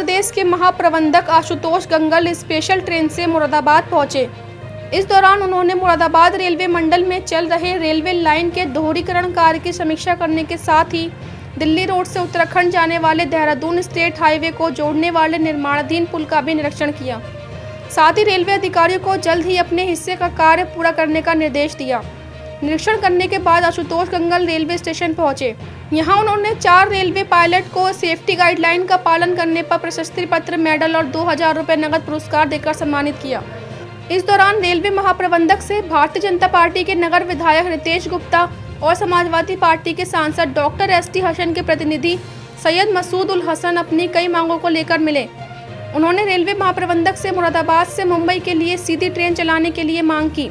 प्रदेश के महाप्रबंधक Ashutosh Gangal special train से मुरादाबाद पहुंचे। इस दौरान उन्होंने मुरादाबाद रेलवे मंडल में चल रहे रेलवे लाइन के दोहरीकरण कार्य की समीक्षा करने के साथ ही दिल्ली रोड से उत्तराखंड जाने वाले देहरादून स्टेट हाईवे को जोड़ने वाले निर्माणाधीन पुल का भी निरीक्षण किया। साथ ही रेलवे अधिकारियों को जल्द ही अपने हिस्से का कार्य पूरा करने का निर्देश दिया। निरीक्षण करने के बाद आशुतोष गंगल रेलवे स्टेशन पहुंचे। यहां उन्होंने 4 रेलवे पायलट को सेफ्टी गाइडलाइन का पालन करने पर प्रशस्ति पत्र, मेडल और 2000 रुपये नगद पुरस्कार देकर सम्मानित किया। इस दौरान रेलवे महाप्रबंधक से भारतीय जनता पार्टी के नगर विधायक रितेश गुप्ता और समाजवादी पार्टी के सांसद डॉक्टर एस.टी. हसन के प्रतिनिधि सैयद मसूद उल हसन अपनी कई मांगों को लेकर मिले। उन्होंने रेलवे महाप्रबंधक से मुरादाबाद से मुंबई के लिए सीधी ट्रेन चलाने के लिए मांग की,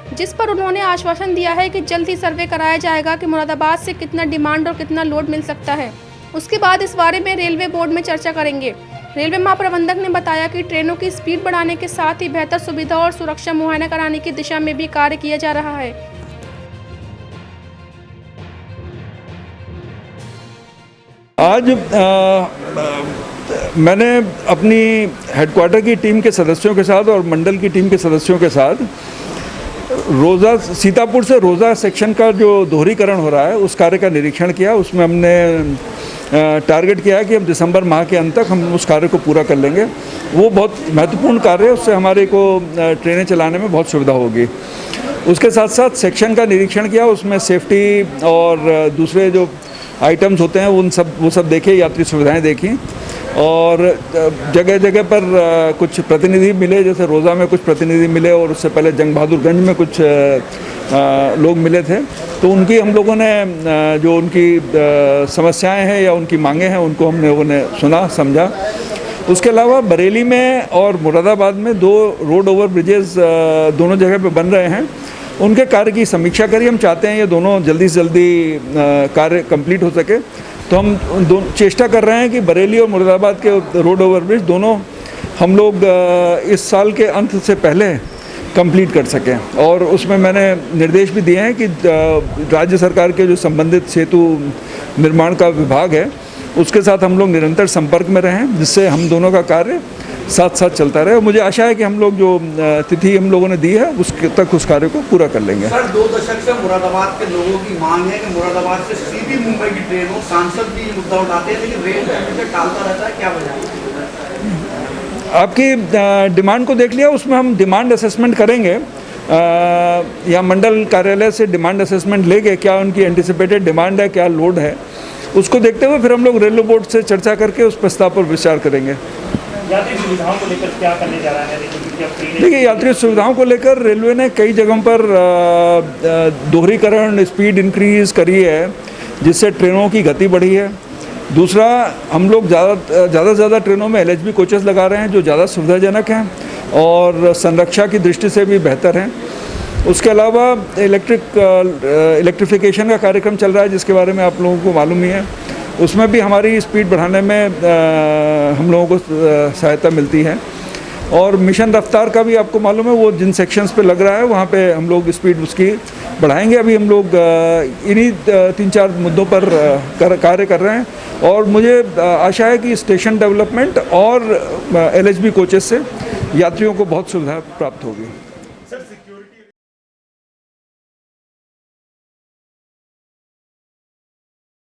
जिस पर उन्होंने आश्वासन दिया है कि जल्द ही सर्वे कराया जाएगा कि मुरादाबाद से कितना डिमांड और कितना लोड मिल सकता है। उसके बाद इस बारे में रेलवे बोर्ड में चर्चा करेंगे। रेलवे महाप्रबंधक ने बताया कि ट्रेनों की स्पीड बढ़ाने के साथ ही बेहतर सुविधा और सुरक्षा मुहैया कराने की दिशा में भी कार्य किया जा रहा है। आज मैंने अपनी हेडक्वार्टर की टीम के सदस्यों के साथ और मंडल की टीम के सदस्यों के साथ रोज़ा सीतापुर से रोज़ा सेक्शन का जो दोहरीकरण हो रहा है उस कार्य का निरीक्षण किया। उसमें हमने टारगेट किया है कि हम दिसंबर माह के अंत तक हम उस कार्य को पूरा कर लेंगे। वो बहुत महत्वपूर्ण कार्य है, उससे हमारे को ट्रेनें चलाने में बहुत सुविधा होगी। उसके साथ साथ सेक्शन का निरीक्षण किया, उसमें सेफ्टी और दूसरे जो आइटम्स होते हैं वो सब देखे, यात्री सुविधाएं देखी और जगह जगह पर कुछ प्रतिनिधि मिले, जैसे रोज़ा में कुछ प्रतिनिधि मिले और उससे पहले जंग बहादुरगंज में कुछ लोग मिले थे। तो उनकी हम लोगों ने जो उनकी समस्याएं हैं या उनकी मांगे हैं उनको हम लोगों ने सुना समझा। उसके अलावा बरेली में और मुरादाबाद में 2 रोड ओवर ब्रिजेस दोनों जगह पे बन रहे हैं, उनके कार्य की समीक्षा करी। हम चाहते हैं ये दोनों जल्दी से जल्दी कार्य कंप्लीट हो सके, तो हम चेष्टा कर रहे हैं कि बरेली और मुरादाबाद के रोड ओवर ब्रिज दोनों हम लोग इस साल के अंत से पहले कंप्लीट कर सकें। और उसमें मैंने निर्देश भी दिए हैं कि राज्य सरकार के जो संबंधित सेतु निर्माण का विभाग है उसके साथ हम लोग निरंतर संपर्क में रहें, जिससे हम दोनों का कार्य साथ साथ चलता रहे। मुझे आशा है कि हम लोग जो तिथि हम लोगों ने दी है उसके तक उस कार्य को पूरा कर लेंगे। सर, 2 दशक से मुरादाबाद के लोगों की मांग है कि मुरादाबाद से सीधी मुंबई की ट्रेन हो। सांसद भी मुद्दा उठाते हैं लेकिन रेल हमेशा टालता रहता है, क्या वजह? आपकी डिमांड को देख लिया, उसमें हम डिमांड असेसमेंट करेंगे या मंडल कार्यालय से डिमांड असेसमेंट लेके क्या उनकी एंटिसिपेटेड डिमांड है, क्या लोड है, उसको देखते हुए फिर हम लोग रेलवे बोर्ड से चर्चा करके उस प्रस्ताव पर विचार करेंगे। यात्री सुविधाओं को लेकर क्या करने जा रहा है? देखिए, यात्री सुविधाओं को लेकर रेलवे ने कई जगहों पर दोहरीकरण, स्पीड इंक्रीज करी है, जिससे ट्रेनों की गति बढ़ी है। दूसरा, हम लोग ज़्यादा से ज़्यादा ट्रेनों में LHB कोचेस लगा रहे हैं जो ज़्यादा सुविधाजनक हैं और संरक्षा की दृष्टि से भी बेहतर हैं। उसके अलावा इलेक्ट्रिफिकेशन का कार्यक्रम चल रहा है, जिसके बारे में आप लोगों को मालूम ही है। उसमें भी हमारी स्पीड बढ़ाने में हम लोगों को सहायता मिलती है। और मिशन रफ्तार का भी आपको मालूम है, वो जिन सेक्शंस पे लग रहा है वहाँ पे हम लोग स्पीड उसकी बढ़ाएंगे। अभी हम लोग इन्हीं 3-4 मुद्दों पर कार्य कर रहे हैं और मुझे आशा है कि स्टेशन डेवलपमेंट और LHB कोचेस से यात्रियों को बहुत सुविधा प्राप्त होगी।